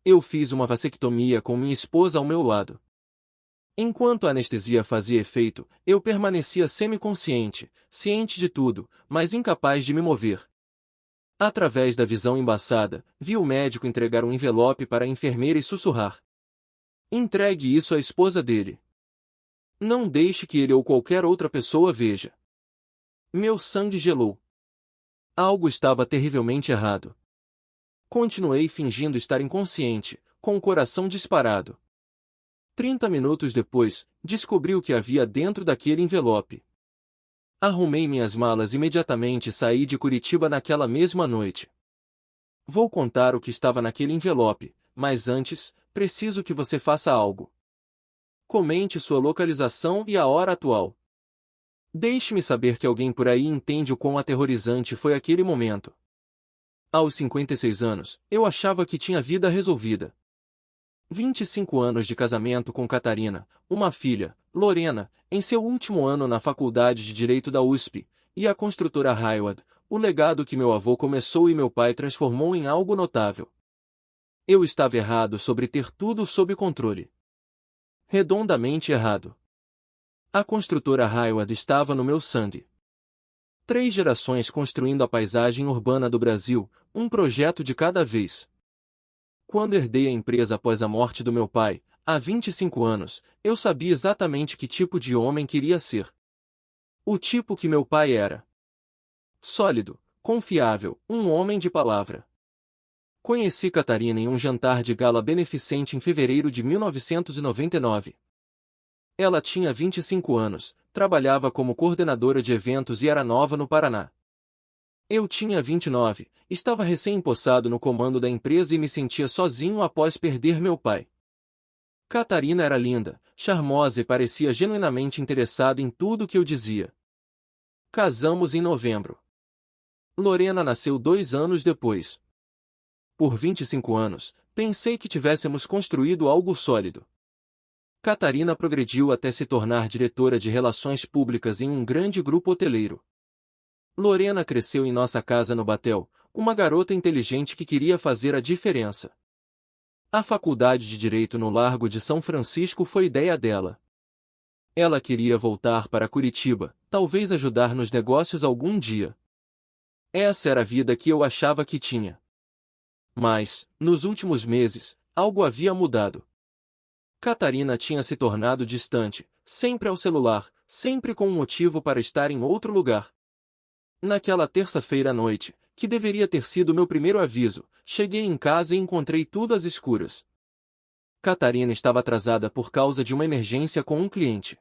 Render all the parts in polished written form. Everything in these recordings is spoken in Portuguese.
Eu fiz uma vasectomia com minha esposa ao meu lado. Enquanto a anestesia fazia efeito, eu permanecia semiconsciente, ciente de tudo, mas incapaz de me mover. Através da visão embaçada, vi o médico entregar um envelope para a enfermeira e sussurrar: "Entregue isso à esposa dele. Não deixe que ele ou qualquer outra pessoa veja." Meu sangue gelou. Algo estava terrivelmente errado. Continuei fingindo estar inconsciente, com o coração disparado. 30 minutos depois, descobri o que havia dentro daquele envelope. Arrumei minhas malas imediatamente e saí de Curitiba naquela mesma noite. Vou contar o que estava naquele envelope, mas antes, preciso que você faça algo. Comente sua localização e a hora atual. Deixe-me saber que alguém por aí entende o quão aterrorizante foi aquele momento. Aos 56 anos, eu achava que tinha vida resolvida. 25 anos de casamento com Catarina, uma filha, Lorena, em seu último ano na Faculdade de Direito da USP, e a construtora Highwood, o legado que meu avô começou e meu pai transformou em algo notável. Eu estava errado sobre ter tudo sob controle. Redondamente errado. A construtora Highwood estava no meu sangue. 3 gerações construindo a paisagem urbana do Brasil, um projeto de cada vez. Quando herdei a empresa após a morte do meu pai, há 25 anos, eu sabia exatamente que tipo de homem queria ser. O tipo que meu pai era. Sólido, confiável, um homem de palavra. Conheci Catarina em um jantar de gala beneficente em fevereiro de 1999. Ela tinha 25 anos, trabalhava como coordenadora de eventos e era nova no Paraná. Eu tinha 29, estava recém-empossado no comando da empresa e me sentia sozinho após perder meu pai. Catarina era linda, charmosa e parecia genuinamente interessada em tudo que eu dizia. Casamos em novembro. Lorena nasceu 2 anos depois. Por 25 anos, pensei que tivéssemos construído algo sólido. Catarina progrediu até se tornar diretora de relações públicas em um grande grupo hoteleiro. Lorena cresceu em nossa casa no Batel, uma garota inteligente que queria fazer a diferença. A faculdade de Direito no Largo de São Francisco foi ideia dela. Ela queria voltar para Curitiba, talvez ajudar nos negócios algum dia. Essa era a vida que eu achava que tinha. Mas, nos últimos meses, algo havia mudado. Catarina tinha se tornado distante, sempre ao celular, sempre com um motivo para estar em outro lugar. Naquela terça-feira à noite, que deveria ter sido meu primeiro aviso, cheguei em casa e encontrei tudo às escuras. Catarina estava atrasada por causa de uma emergência com um cliente.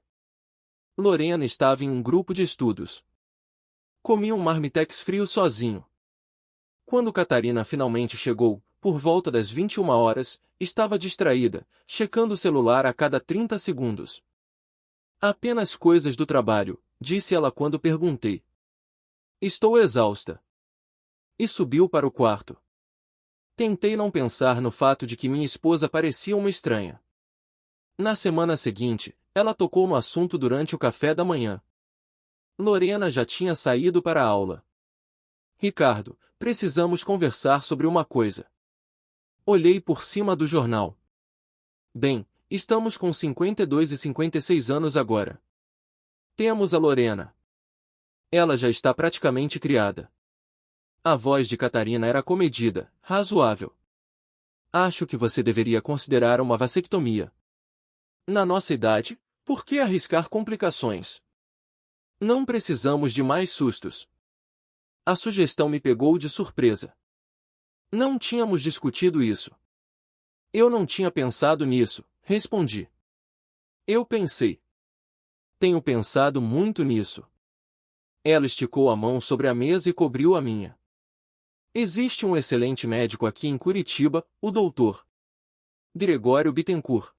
Lorena estava em um grupo de estudos. Comi um marmitex frio sozinho. Quando Catarina finalmente chegou, por volta das 21 horas, estava distraída, checando o celular a cada 30 segundos. Apenas coisas do trabalho, disse ela quando perguntei. Estou exausta. E subiu para o quarto. Tentei não pensar no fato de que minha esposa parecia uma estranha. Na semana seguinte, ela tocou no assunto durante o café da manhã. Lorena já tinha saído para a aula. Ricardo, precisamos conversar sobre uma coisa. Olhei por cima do jornal. Bem, estamos com 52 e 56 anos agora. Temos a Lorena. Ela já está praticamente criada. A voz de Catarina era comedida, razoável. Acho que você deveria considerar uma vasectomia. Na nossa idade, por que arriscar complicações? Não precisamos de mais sustos. A sugestão me pegou de surpresa. Não tínhamos discutido isso. Eu não tinha pensado nisso, respondi. Eu pensei. Tenho pensado muito nisso. Ela esticou a mão sobre a mesa e cobriu a minha. Existe um excelente médico aqui em Curitiba, o Dr. Gregório Bittencourt.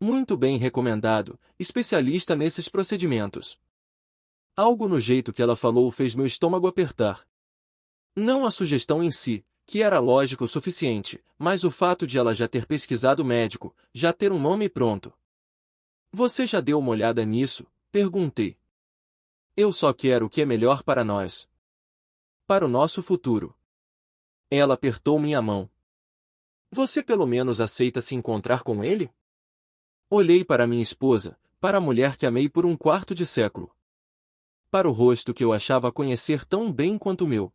Muito bem recomendado, especialista nesses procedimentos. Algo no jeito que ela falou fez meu estômago apertar. Não a sugestão em si, que era lógica o suficiente, mas o fato de ela já ter pesquisado médico, já ter um nome pronto. Você já deu uma olhada nisso? Perguntei. Eu só quero o que é melhor para nós. Para o nosso futuro. Ela apertou minha mão. Você pelo menos aceita se encontrar com ele? Olhei para minha esposa, para a mulher que amei por um quarto de século. Para o rosto que eu achava conhecer tão bem quanto o meu.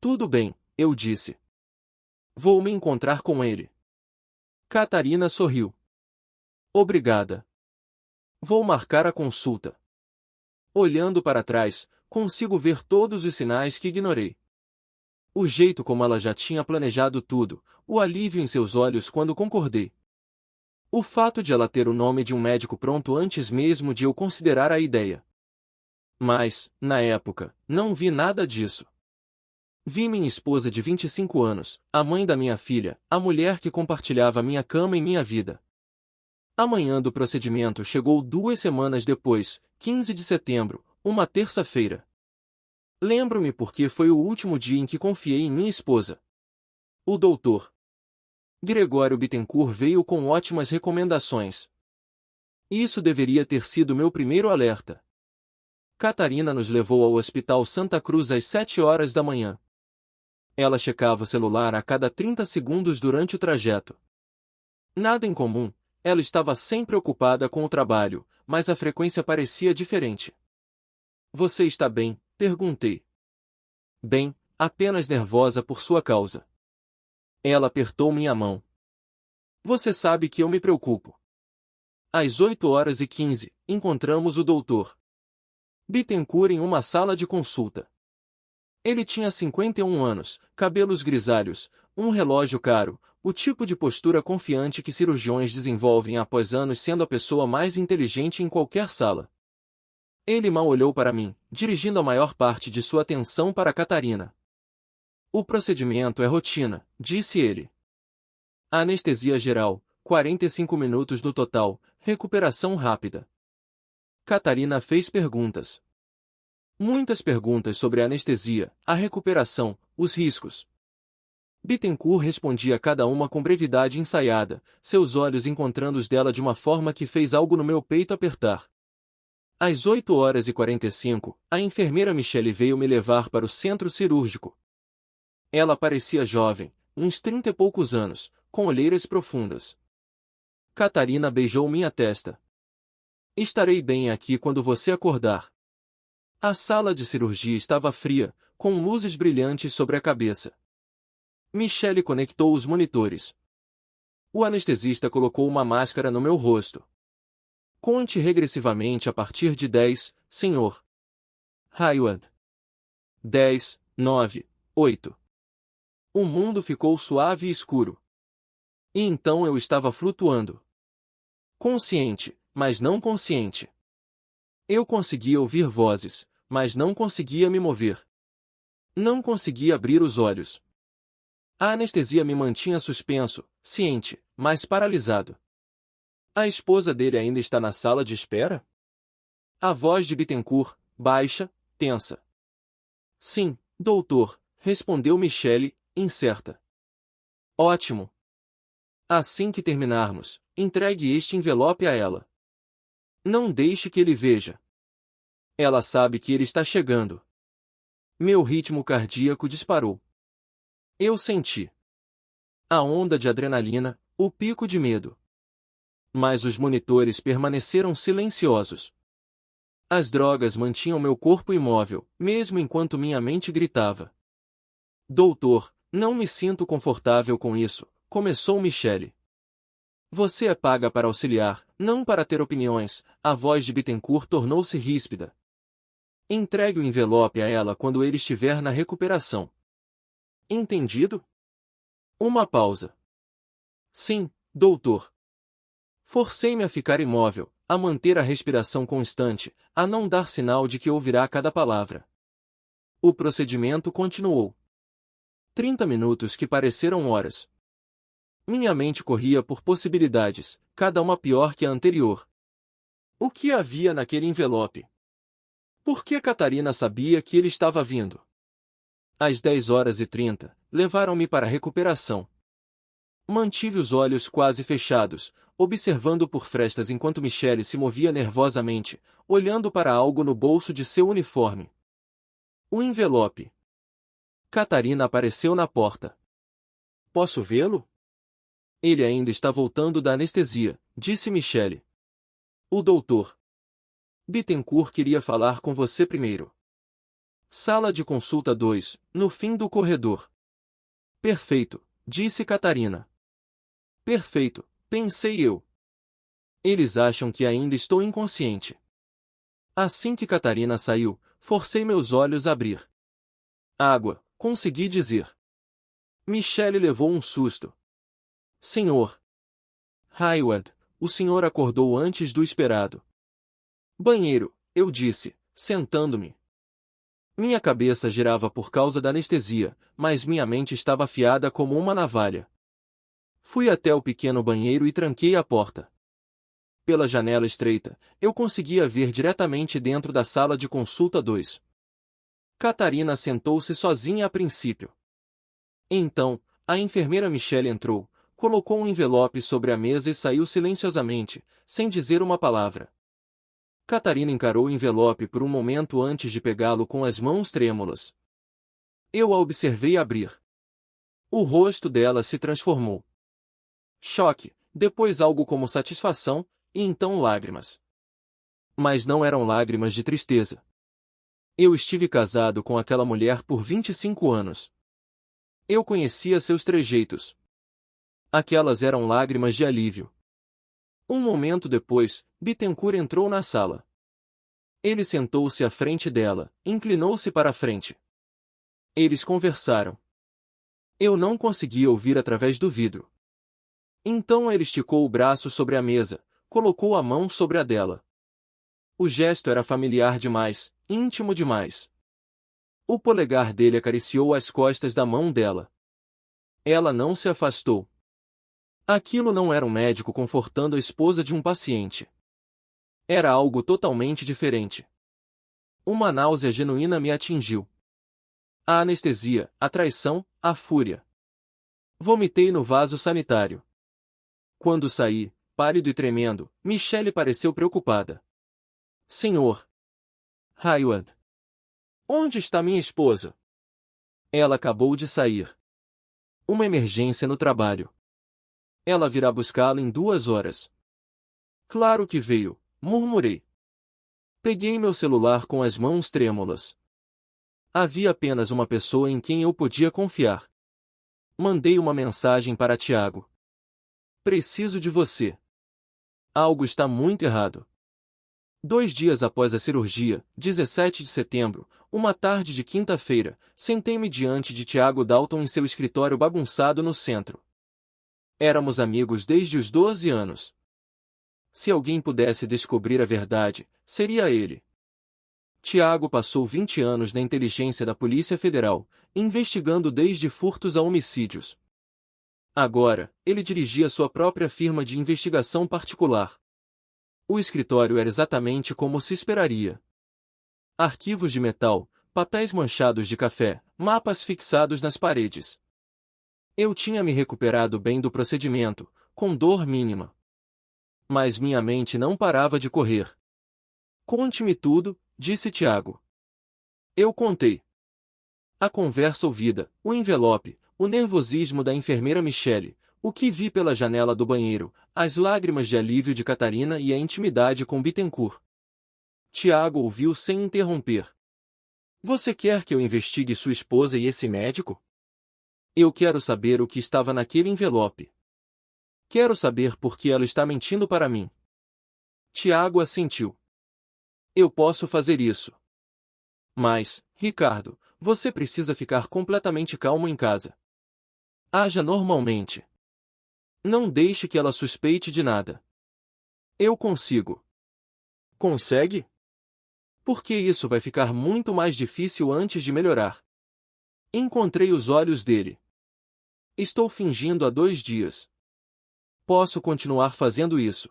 Tudo bem, eu disse. Vou me encontrar com ele. Catarina sorriu. Obrigada. Vou marcar a consulta. Olhando para trás, consigo ver todos os sinais que ignorei. O jeito como ela já tinha planejado tudo, o alívio em seus olhos quando concordei. O fato de ela ter o nome de um médico pronto antes mesmo de eu considerar a ideia. Mas, na época, não vi nada disso. Vi minha esposa de 25 anos, a mãe da minha filha, a mulher que compartilhava minha cama e minha vida. A manhã do procedimento chegou 2 semanas depois, 15 de setembro, uma terça-feira. Lembro-me porque foi o último dia em que confiei em minha esposa. O doutor Gregório Bittencourt veio com ótimas recomendações. Isso deveria ter sido meu primeiro alerta. Catarina nos levou ao Hospital Santa Cruz às 7 horas da manhã. Ela checava o celular a cada 30 segundos durante o trajeto. Nada em comum, ela estava sempre ocupada com o trabalho, mas a frequência parecia diferente. Você está bem? Perguntei. Bem, apenas nervosa por sua causa. Ela apertou minha mão. Você sabe que eu me preocupo. Às 8h15, encontramos o doutor Bittencourt em uma sala de consulta. Ele tinha 51 anos, cabelos grisalhos, um relógio caro, o tipo de postura confiante que cirurgiões desenvolvem após anos sendo a pessoa mais inteligente em qualquer sala. Ele mal olhou para mim, dirigindo a maior parte de sua atenção para Catarina. O procedimento é rotina, disse ele. Anestesia geral, 45 minutos no total, recuperação rápida. Catarina fez perguntas. Muitas perguntas sobre a anestesia, a recuperação, os riscos. Bittencourt respondia cada uma com brevidade ensaiada, seus olhos encontrando os dela de uma forma que fez algo no meu peito apertar. Às 8h45, a enfermeira Michele veio me levar para o centro cirúrgico. Ela parecia jovem, uns 30 e poucos anos, com olheiras profundas. Catarina beijou minha testa. Estarei bem aqui quando você acordar. A sala de cirurgia estava fria, com luzes brilhantes sobre a cabeça. Michele conectou os monitores. O anestesista colocou uma máscara no meu rosto. Conte regressivamente a partir de 10, senhor Hayward. 10, 9, 8. O mundo ficou suave e escuro. E então eu estava flutuando. Consciente, mas não consciente. Eu conseguia ouvir vozes, mas não conseguia me mover. Não conseguia abrir os olhos. A anestesia me mantinha suspenso, ciente, mas paralisado. A esposa dele ainda está na sala de espera? A voz de Bittencourt, baixa, tensa. Sim, doutor, respondeu Michele, incerta. Ótimo. Assim que terminarmos, entregue este envelope a ela. Não deixe que ele veja. Ela sabe que ele está chegando. Meu ritmo cardíaco disparou. Eu senti a onda de adrenalina, o pico de medo. Mas os monitores permaneceram silenciosos. As drogas mantinham meu corpo imóvel, mesmo enquanto minha mente gritava. Doutor, não me sinto confortável com isso, começou Michele. Você é paga para auxiliar, não para ter opiniões, a voz de Bittencourt tornou-se ríspida. Entregue o envelope a ela quando ele estiver na recuperação. Entendido? Uma pausa. Sim, doutor. Forcei-me a ficar imóvel, a manter a respiração constante, a não dar sinal de que ouvirá cada palavra. O procedimento continuou. 30 minutos que pareceram horas. Minha mente corria por possibilidades, cada uma pior que a anterior. O que havia naquele envelope? Por que Catarina sabia que ele estava vindo? Às 10h30, levaram-me para a recuperação. Mantive os olhos quase fechados, observando por frestas enquanto Michele se movia nervosamente, olhando para algo no bolso de seu uniforme. O envelope. Catarina apareceu na porta. Posso vê-lo? Ele ainda está voltando da anestesia, disse Michele. O doutor Bittencourt queria falar com você primeiro. Sala de consulta 2, no fim do corredor. Perfeito, disse Catarina. Perfeito, pensei eu. Eles acham que ainda estou inconsciente. Assim que Catarina saiu, forcei meus olhos a abrir. Água, consegui dizer. Michele levou um susto. Senhor Hayward, o senhor acordou antes do esperado. Banheiro, eu disse, sentando-me. Minha cabeça girava por causa da anestesia, mas minha mente estava afiada como uma navalha. Fui até o pequeno banheiro e tranquei a porta. Pela janela estreita, eu conseguia ver diretamente dentro da sala de consulta 2. Catarina sentou-se sozinha a princípio. Então, a enfermeira Michele entrou, colocou um envelope sobre a mesa e saiu silenciosamente, sem dizer uma palavra. Catarina encarou o envelope por um momento antes de pegá-lo com as mãos trêmulas. Eu a observei abrir. O rosto dela se transformou. Choque, depois algo como satisfação, e então lágrimas. Mas não eram lágrimas de tristeza. Eu estive casado com aquela mulher por 25 anos. Eu conhecia seus trejeitos. Aquelas eram lágrimas de alívio. Um momento depois, Bittencourt entrou na sala. Ele sentou-se à frente dela, inclinou-se para a frente. Eles conversaram. Eu não conseguia ouvir através do vidro. Então ele esticou o braço sobre a mesa, colocou a mão sobre a dela. O gesto era familiar demais, íntimo demais. O polegar dele acariciou as costas da mão dela. Ela não se afastou. Aquilo não era um médico confortando a esposa de um paciente. Era algo totalmente diferente. Uma náusea genuína me atingiu. A anestesia, a traição, a fúria. Vomitei no vaso sanitário. Quando saí, pálido e tremendo, Michele pareceu preocupada. Senhor Hayward, onde está minha esposa? Ela acabou de sair. Uma emergência no trabalho. Ela virá buscá-la em 2 horas. Claro que veio, murmurei. Peguei meu celular com as mãos trêmulas. Havia apenas uma pessoa em quem eu podia confiar. Mandei uma mensagem para Tiago. Preciso de você. Algo está muito errado. 2 dias após a cirurgia, 17 de setembro, uma tarde de quinta-feira, sentei-me diante de Tiago Dalton em seu escritório bagunçado no centro. Éramos amigos desde os 12 anos. Se alguém pudesse descobrir a verdade, seria ele. Tiago passou 20 anos na inteligência da Polícia Federal, investigando desde furtos a homicídios. Agora, ele dirigia sua própria firma de investigação particular. O escritório era exatamente como se esperaria. Arquivos de metal, papéis manchados de café, mapas fixados nas paredes. Eu tinha me recuperado bem do procedimento, com dor mínima. Mas minha mente não parava de correr. Conte-me tudo, disse Tiago. Eu contei. A conversa ouvida, o envelope, o nervosismo da enfermeira Michele, o que vi pela janela do banheiro, as lágrimas de alívio de Catarina e a intimidade com Bittencourt. Tiago ouviu sem interromper. Você quer que eu investigue sua esposa e esse médico? Eu quero saber o que estava naquele envelope. Quero saber por que ela está mentindo para mim. Tiago assentiu. Eu posso fazer isso. Mas, Ricardo, você precisa ficar completamente calmo em casa. Haja normalmente. Não deixe que ela suspeite de nada. Eu consigo. Consegue? Porque isso vai ficar muito mais difícil antes de melhorar. Encontrei os olhos dele. Estou fingindo há 2 dias. Posso continuar fazendo isso.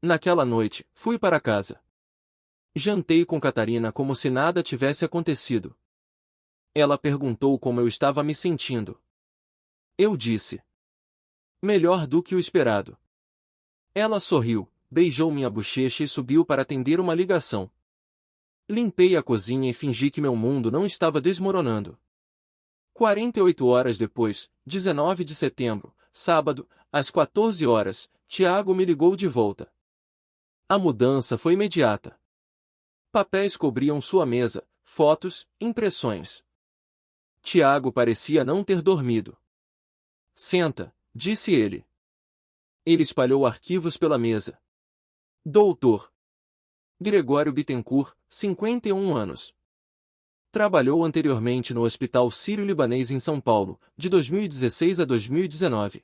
Naquela noite, fui para casa. Jantei com Catarina como se nada tivesse acontecido. Ela perguntou como eu estava me sentindo. Eu disse. Melhor do que o esperado. Ela sorriu, beijou minha bochecha e subiu para atender uma ligação. Limpei a cozinha e fingi que meu mundo não estava desmoronando. 48 horas depois, 19 de setembro, sábado, às 14 horas, Tiago me ligou de volta. A mudança foi imediata. Papéis cobriam sua mesa, fotos, impressões. Tiago parecia não ter dormido. Senta, disse ele. Ele espalhou arquivos pela mesa. Doutor Gregório Bittencourt, 51 anos. Trabalhou anteriormente no Hospital Sírio-Libanês em São Paulo, de 2016 a 2019.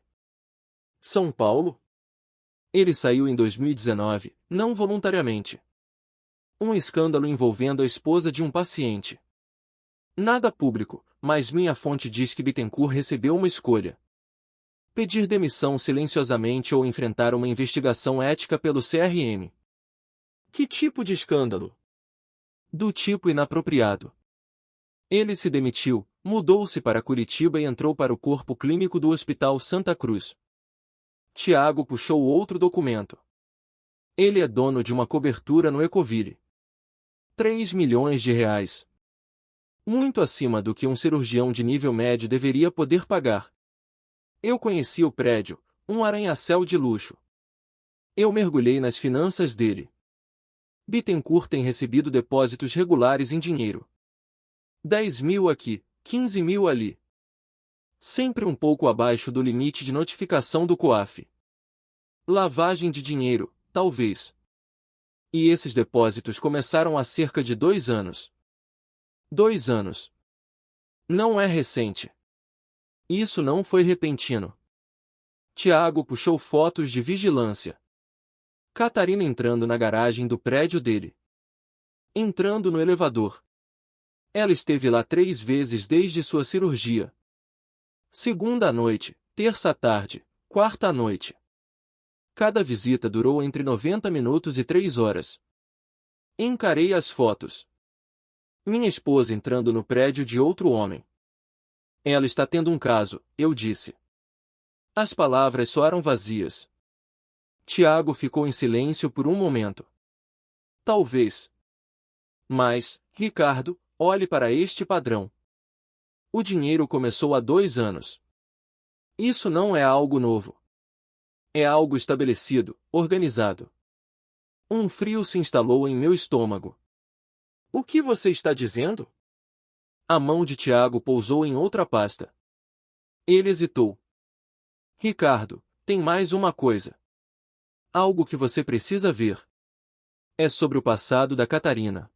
São Paulo? Ele saiu em 2019, não voluntariamente. Um escândalo envolvendo a esposa de um paciente. Nada público, mas minha fonte diz que Bittencourt recebeu uma escolha. Pedir demissão silenciosamente ou enfrentar uma investigação ética pelo CRM. Que tipo de escândalo? Do tipo inapropriado. Ele se demitiu, mudou-se para Curitiba e entrou para o corpo clínico do Hospital Santa Cruz. Tiago puxou outro documento. Ele é dono de uma cobertura no Ecoville. 3 milhões de reais. Muito acima do que um cirurgião de nível médio deveria poder pagar. Eu conheci o prédio, um arranha-céu de luxo. Eu mergulhei nas finanças dele. Bittencourt tem recebido depósitos regulares em dinheiro. 10 mil aqui, 15 mil ali. Sempre um pouco abaixo do limite de notificação do COAF. Lavagem de dinheiro, talvez. E esses depósitos começaram há cerca de 2 anos. 2 anos. Não é recente. Isso não foi repentino. Tiago puxou fotos de vigilância. Catarina entrando na garagem do prédio dele. Entrando no elevador. Ela esteve lá 3 vezes desde sua cirurgia. Segunda à noite, terça à tarde, quarta à noite. Cada visita durou entre 90 minutos e 3 horas. Encarei as fotos. Minha esposa entrando no prédio de outro homem. Ela está tendo um caso, eu disse. As palavras soaram vazias. Tiago ficou em silêncio por um momento. Talvez. Mas, Ricardo, olhe para este padrão. O dinheiro começou há 2 anos. Isso não é algo novo. É algo estabelecido, organizado. Um frio se instalou em meu estômago. O que você está dizendo? A mão de Tiago pousou em outra pasta. Ele hesitou. Ricardo, tem mais uma coisa. Algo que você precisa ver. É sobre o passado da Catarina.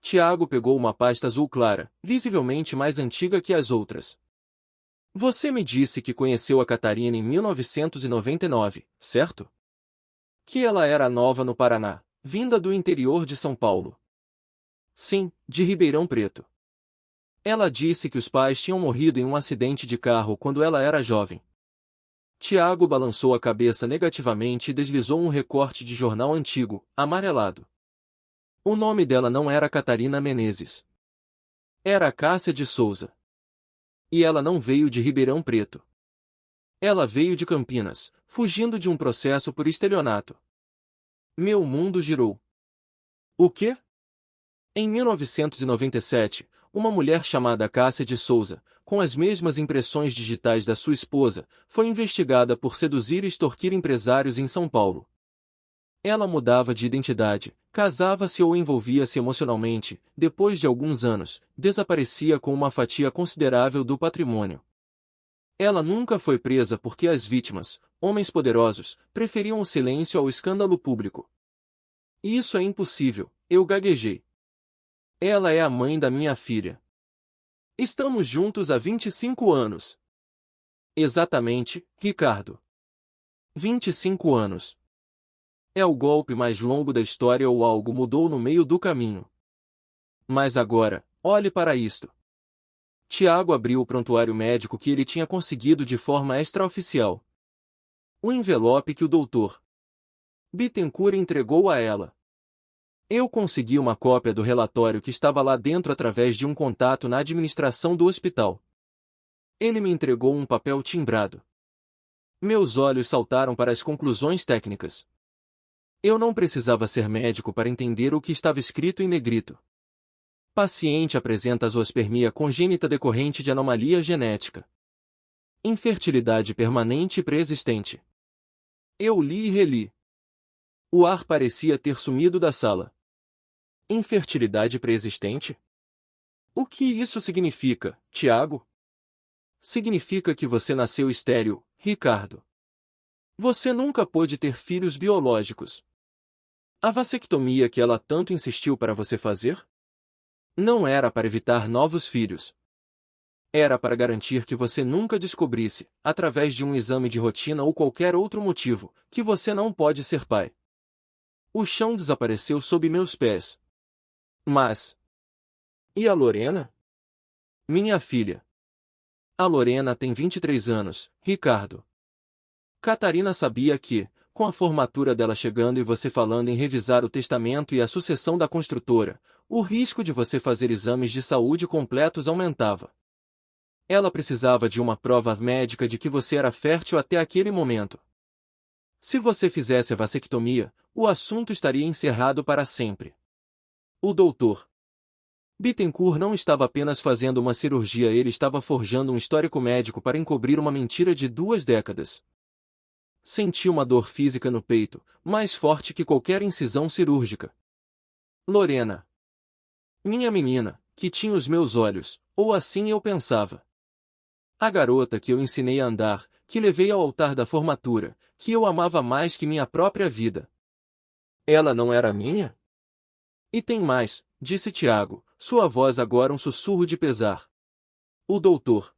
Tiago pegou uma pasta azul clara, visivelmente mais antiga que as outras. Você me disse que conheceu a Catarina em 1999, certo? Que ela era nova no Paraná, vinda do interior de São Paulo. Sim, de Ribeirão Preto. Ela disse que os pais tinham morrido em um acidente de carro quando ela era jovem. Tiago balançou a cabeça negativamente e deslizou um recorte de jornal antigo, amarelado. O nome dela não era Catarina Menezes. Era Cássia de Souza. E ela não veio de Ribeirão Preto. Ela veio de Campinas, fugindo de um processo por estelionato. Meu mundo girou. O quê? Em 1997, uma mulher chamada Cássia de Souza, com as mesmas impressões digitais da sua esposa, foi investigada por seduzir e extorquir empresários em São Paulo. Ela mudava de identidade, casava-se ou envolvia-se emocionalmente, depois de alguns anos, desaparecia com uma fatia considerável do patrimônio. Ela nunca foi presa porque as vítimas, homens poderosos, preferiam o silêncio ao escândalo público. Isso é impossível, eu gaguejei. Ela é a mãe da minha filha. Estamos juntos há 25 anos. Exatamente, Ricardo. 25 anos. É o golpe mais longo da história ou algo mudou no meio do caminho. Mas agora, olhe para isto. Tiago abriu o prontuário médico que ele tinha conseguido de forma extraoficial. O envelope que o doutor Bittencourt entregou a ela. Eu consegui uma cópia do relatório que estava lá dentro através de um contato na administração do hospital. Ele me entregou um papel timbrado. Meus olhos saltaram para as conclusões técnicas. Eu não precisava ser médico para entender o que estava escrito em negrito. Paciente apresenta zoospermia congênita decorrente de anomalia genética. Infertilidade permanente e preexistente. Eu li e reli. O ar parecia ter sumido da sala. Infertilidade preexistente? O que isso significa, Tiago? Significa que você nasceu estéril, Ricardo. Você nunca pôde ter filhos biológicos. A vasectomia que ela tanto insistiu para você fazer? Não era para evitar novos filhos. Era para garantir que você nunca descobrisse, através de um exame de rotina ou qualquer outro motivo, que você não pode ser pai. O chão desapareceu sob meus pés. Mas... E a Lorena? Minha filha. A Lorena tem 23 anos, Ricardo. Catarina sabia que, com a formatura dela chegando e você falando em revisar o testamento e a sucessão da construtora, o risco de você fazer exames de saúde completos aumentava. Ela precisava de uma prova médica de que você era fértil até aquele momento. Se você fizesse a vasectomia, o assunto estaria encerrado para sempre. O doutor Bittencourt não estava apenas fazendo uma cirurgia, ele estava forjando um histórico médico para encobrir uma mentira de 2 décadas. Senti uma dor física no peito, mais forte que qualquer incisão cirúrgica. Lorena. Minha menina, que tinha os meus olhos, ou assim eu pensava. A garota que eu ensinei a andar, que levei ao altar da formatura, que eu amava mais que minha própria vida. Ela não era minha? E tem mais, disse Tiago, sua voz agora um sussurro de pesar. O doutor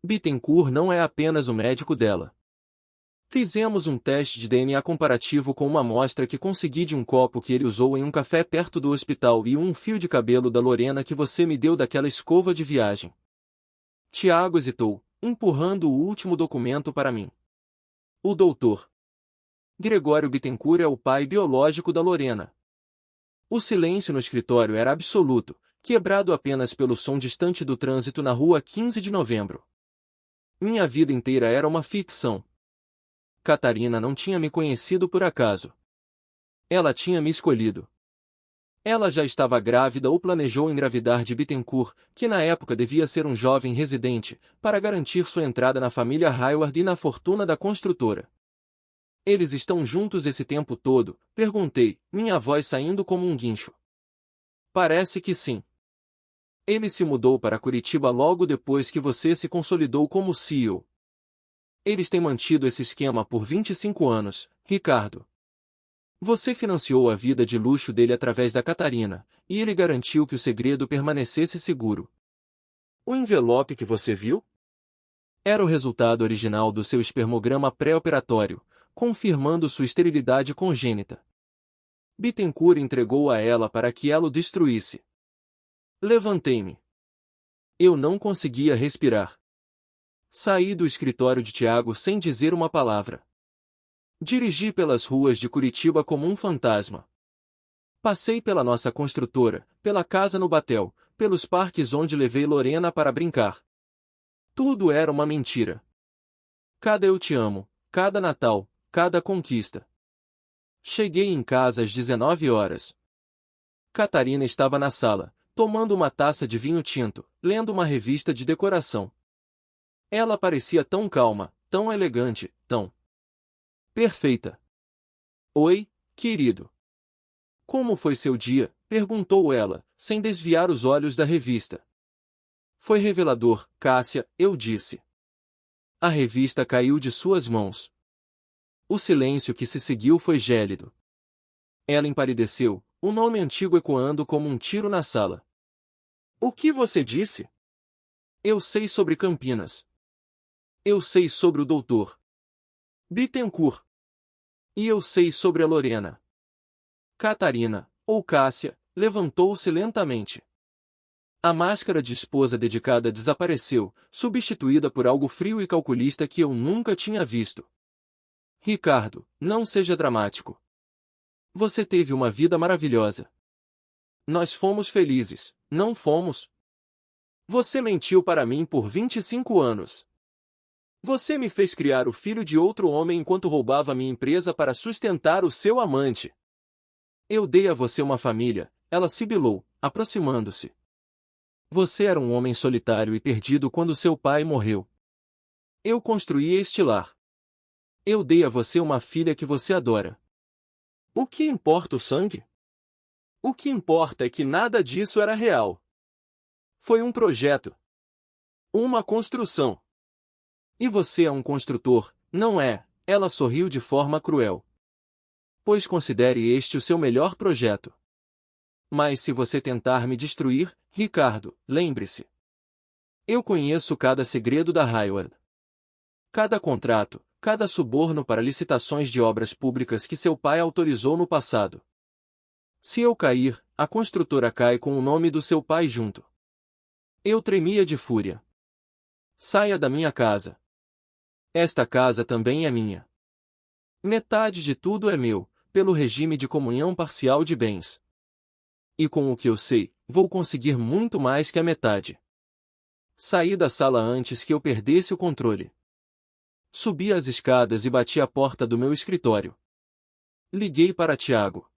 Bittencourt não é apenas o médico dela. Fizemos um teste de DNA comparativo com uma amostra que consegui de um copo que ele usou em um café perto do hospital e um fio de cabelo da Lorena que você me deu daquela escova de viagem. Tiago hesitou, empurrando o último documento para mim. O doutor Gregório Bittencourt é o pai biológico da Lorena. O silêncio no escritório era absoluto, quebrado apenas pelo som distante do trânsito na rua 15 de novembro. Minha vida inteira era uma ficção. Catarina não tinha me conhecido por acaso. Ela tinha me escolhido. Ela já estava grávida ou planejou engravidar de Bittencourt, que na época devia ser um jovem residente, para garantir sua entrada na família Hayward e na fortuna da construtora. Eles estão juntos esse tempo todo? Perguntei, minha voz saindo como um guincho. Parece que sim. Ele se mudou para Curitiba logo depois que você se consolidou como CEO. Eles têm mantido esse esquema por 25 anos, Ricardo. Você financiou a vida de luxo dele através da Catarina, e ele garantiu que o segredo permanecesse seguro. O envelope que você viu? Era o resultado original do seu espermograma pré-operatório, confirmando sua esterilidade congênita. Bittencourt entregou a ela para que ela o destruísse. Levantei-me. Eu não conseguia respirar. Saí do escritório de Tiago sem dizer uma palavra. Dirigi pelas ruas de Curitiba como um fantasma. Passei pela nossa construtora, pela casa no Batel, pelos parques onde levei Lorena para brincar. Tudo era uma mentira. Cada eu te amo, cada Natal, cada conquista. Cheguei em casa às 19 horas. Catarina estava na sala, tomando uma taça de vinho tinto, lendo uma revista de decoração. Ela parecia tão calma, tão elegante, tão perfeita. Oi, querido. Como foi seu dia? Perguntou ela, sem desviar os olhos da revista. Foi revelador, Cássia, eu disse. A revista caiu de suas mãos. O silêncio que se seguiu foi gélido. Ela empalideceu, o nome antigo ecoando como um tiro na sala. O que você disse? Eu sei sobre Campinas. Eu sei sobre o doutor Bittencourt. E eu sei sobre a Lorena. Catarina, ou Cássia, levantou-se lentamente. A máscara de esposa dedicada desapareceu, substituída por algo frio e calculista que eu nunca tinha visto. Ricardo, não seja dramático. Você teve uma vida maravilhosa. Nós fomos felizes, não fomos? Você mentiu para mim por 25 anos. Você me fez criar o filho de outro homem enquanto roubava minha empresa para sustentar o seu amante. Eu dei a você uma família, ela sibilou, aproximando-se. Você era um homem solitário e perdido quando seu pai morreu. Eu construí este lar. Eu dei a você uma filha que você adora. O que importa o sangue? O que importa é que nada disso era real. Foi um projeto. Uma construção. E você é um construtor, não é? Ela sorriu de forma cruel. Pois considere este o seu melhor projeto. Mas se você tentar me destruir, Ricardo, lembre-se. Eu conheço cada segredo da Hayward. Cada contrato, cada suborno para licitações de obras públicas que seu pai autorizou no passado. Se eu cair, a construtora cai com o nome do seu pai junto. Eu tremia de fúria. Saia da minha casa. Esta casa também é minha. Metade de tudo é meu, pelo regime de comunhão parcial de bens. E com o que eu sei, vou conseguir muito mais que a metade. Saí da sala antes que eu perdesse o controle. Subi as escadas e bati à porta do meu escritório. Liguei para Tiago.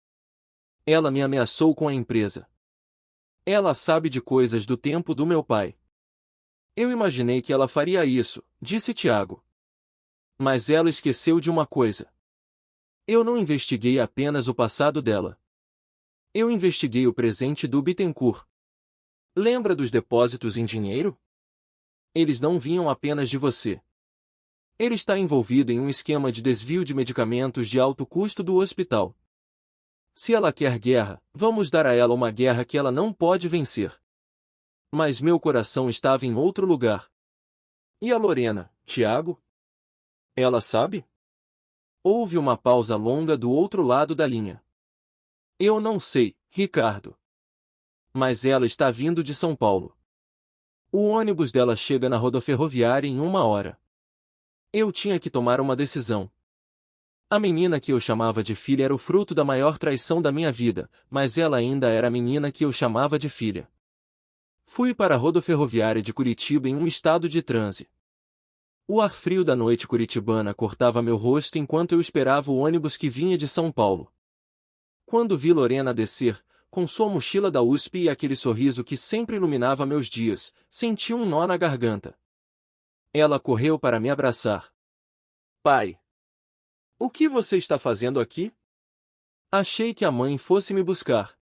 Ela me ameaçou com a empresa. Ela sabe de coisas do tempo do meu pai. Eu imaginei que ela faria isso, disse Tiago. Mas ela esqueceu de uma coisa. Eu não investiguei apenas o passado dela. Eu investiguei o presente do Bittencourt. Lembra dos depósitos em dinheiro? Eles não vinham apenas de você. Ele está envolvido em um esquema de desvio de medicamentos de alto custo do hospital. Se ela quer guerra, vamos dar a ela uma guerra que ela não pode vencer. Mas meu coração estava em outro lugar. E a Lorena, Tiago? Ela sabe? Houve uma pausa longa do outro lado da linha. Eu não sei, Ricardo. Mas ela está vindo de São Paulo. O ônibus dela chega na rodoferroviária em 1 hora. Eu tinha que tomar uma decisão. A menina que eu chamava de filha era o fruto da maior traição da minha vida, mas ela ainda era a menina que eu chamava de filha. Fui para a rodoferroviária de Curitiba em um estado de transe. O ar frio da noite curitibana cortava meu rosto enquanto eu esperava o ônibus que vinha de São Paulo. Quando vi Lorena descer, com sua mochila da USP e aquele sorriso que sempre iluminava meus dias, senti um nó na garganta. Ela correu para me abraçar. Pai! O que você está fazendo aqui? Achei que a mãe fosse me buscar.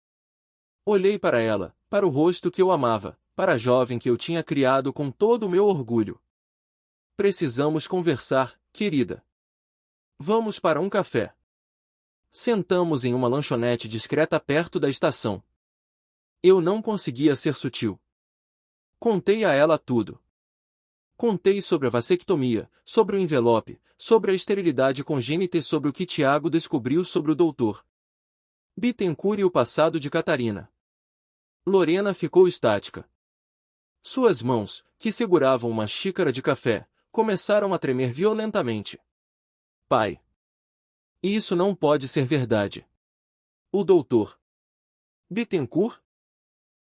Olhei para ela, para o rosto que eu amava, para a jovem que eu tinha criado com todo o meu orgulho. Precisamos conversar, querida. Vamos para um café. Sentamos em uma lanchonete discreta perto da estação. Eu não conseguia ser sutil. Contei a ela tudo. Contei sobre a vasectomia, sobre o envelope, sobre a esterilidade congênita e sobre o que Tiago descobriu sobre o doutor Bittencourt e o passado de Catarina. Lorena ficou estática. Suas mãos, que seguravam uma xícara de café, começaram a tremer violentamente. Pai! Isso não pode ser verdade. O doutor Bittencourt?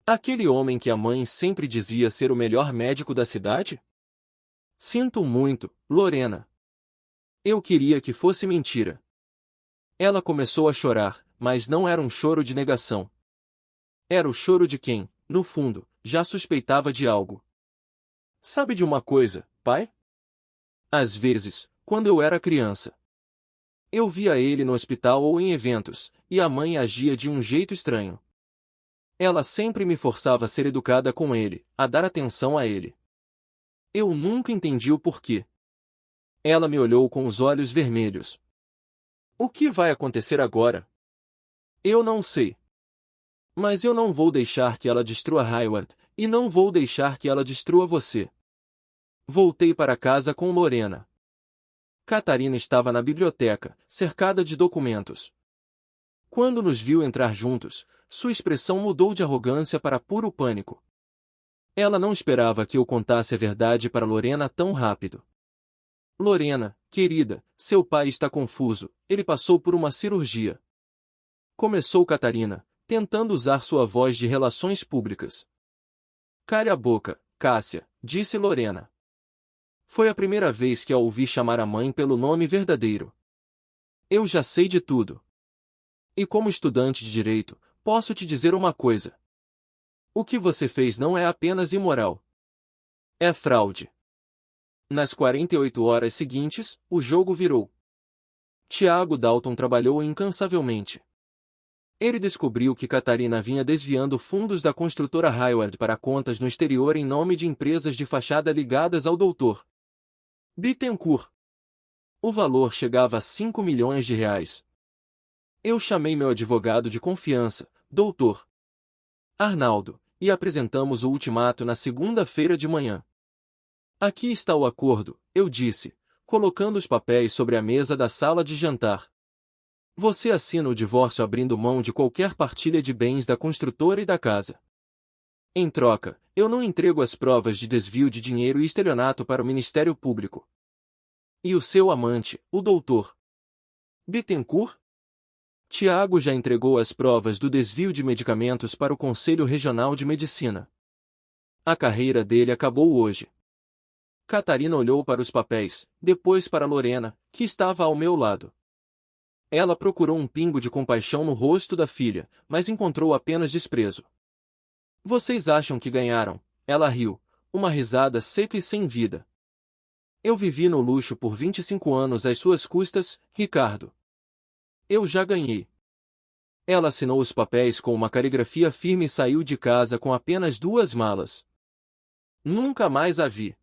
Aquele homem que a mãe sempre dizia ser o melhor médico da cidade? Sinto muito, Lorena. Eu queria que fosse mentira. Ela começou a chorar, mas não era um choro de negação. Era o choro de quem, no fundo, já suspeitava de algo. Sabe de uma coisa, pai? Às vezes, quando eu era criança, eu via ele no hospital ou em eventos, e a mãe agia de um jeito estranho. Ela sempre me forçava a ser educada com ele, a dar atenção a ele. Eu nunca entendi o porquê. Ela me olhou com os olhos vermelhos. O que vai acontecer agora? Eu não sei. Mas eu não vou deixar que ela destrua Hayward, e não vou deixar que ela destrua você. Voltei para casa com Lorena. Catarina estava na biblioteca, cercada de documentos. Quando nos viu entrar juntos, sua expressão mudou de arrogância para puro pânico. Ela não esperava que eu contasse a verdade para Lorena tão rápido. Lorena, querida, seu pai está confuso, ele passou por uma cirurgia. Começou Catarina, tentando usar sua voz de relações públicas. Cale a boca, Cássia, disse Lorena. Foi a primeira vez que a ouvi chamar a mãe pelo nome verdadeiro. Eu já sei de tudo. E como estudante de direito, posso te dizer uma coisa. O que você fez não é apenas imoral. É fraude. Nas 48 horas seguintes, o jogo virou. Tiago Dalton trabalhou incansavelmente. Ele descobriu que Catarina vinha desviando fundos da construtora Hayward para contas no exterior em nome de empresas de fachada ligadas ao Dr. Bittencourt. O valor chegava a 5 milhões de reais. Eu chamei meu advogado de confiança, Dr. Arnaldo, e apresentamos o ultimato na segunda-feira de manhã. Aqui está o acordo, eu disse, colocando os papéis sobre a mesa da sala de jantar. Você assina o divórcio abrindo mão de qualquer partilha de bens da construtora e da casa. Em troca, eu não entrego as provas de desvio de dinheiro e estelionato para o Ministério Público. E o seu amante, o Dr. Bittencourt? Tiago já entregou as provas do desvio de medicamentos para o Conselho Regional de Medicina. A carreira dele acabou hoje. Catarina olhou para os papéis, depois para Lorena, que estava ao meu lado. Ela procurou um pingo de compaixão no rosto da filha, mas encontrou apenas desprezo. Vocês acham que ganharam? Ela riu, uma risada seca e sem vida. Eu vivi no luxo por 25 anos às suas custas, Ricardo. Eu já ganhei. Ela assinou os papéis com uma caligrafia firme e saiu de casa com apenas 2 malas. Nunca mais a vi.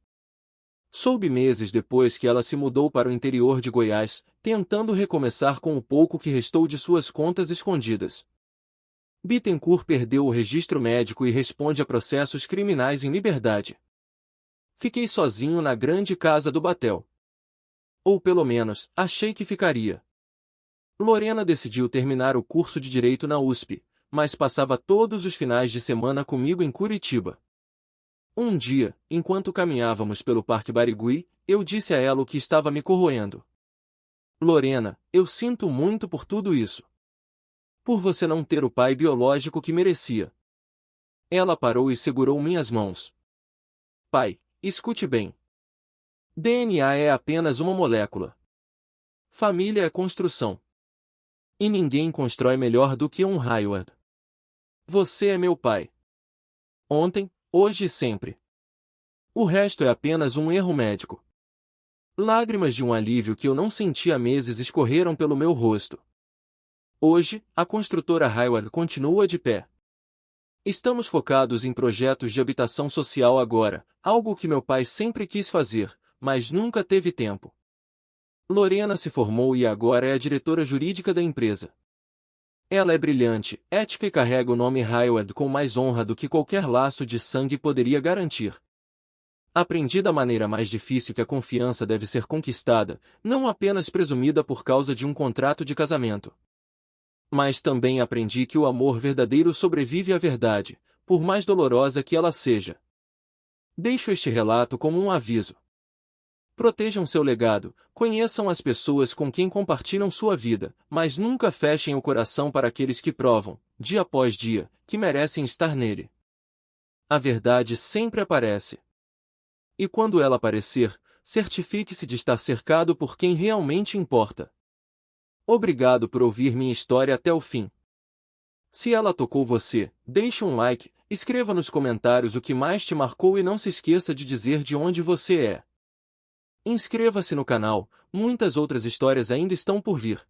Soube meses depois que ela se mudou para o interior de Goiás, tentando recomeçar com o pouco que restou de suas contas escondidas. Bittencourt perdeu o registro médico e responde a processos criminais em liberdade. Fiquei sozinho na grande casa do Batel. Ou pelo menos, achei que ficaria. Lorena decidiu terminar o curso de Direito na USP, mas passava todos os finais de semana comigo em Curitiba. Um dia, enquanto caminhávamos pelo Parque Barigui, eu disse a ela o que estava me corroendo. Lorena, eu sinto muito por tudo isso. Por você não ter o pai biológico que merecia. Ela parou e segurou minhas mãos. Pai, escute bem. DNA é apenas uma molécula. Família é construção. E ninguém constrói melhor do que um Hayward. Você é meu pai. Ontem, hoje e sempre. O resto é apenas um erro médico. Lágrimas de um alívio que eu não senti há meses escorreram pelo meu rosto. Hoje, a construtora Hayward continua de pé. Estamos focados em projetos de habitação social agora, algo que meu pai sempre quis fazer, mas nunca teve tempo. Lorena se formou e agora é a diretora jurídica da empresa. Ela é brilhante, ética e carrega o nome Hayward com mais honra do que qualquer laço de sangue poderia garantir. Aprendi da maneira mais difícil que a confiança deve ser conquistada, não apenas presumida por causa de um contrato de casamento. Mas também aprendi que o amor verdadeiro sobrevive à verdade, por mais dolorosa que ela seja. Deixo este relato como um aviso. Protejam seu legado, conheçam as pessoas com quem compartilham sua vida, mas nunca fechem o coração para aqueles que provam, dia após dia, que merecem estar nele. A verdade sempre aparece. E quando ela aparecer, certifique-se de estar cercado por quem realmente importa. Obrigado por ouvir minha história até o fim. Se ela tocou você, deixe um like, escreva nos comentários o que mais te marcou e não se esqueça de dizer de onde você é. Inscreva-se no canal, muitas outras histórias ainda estão por vir.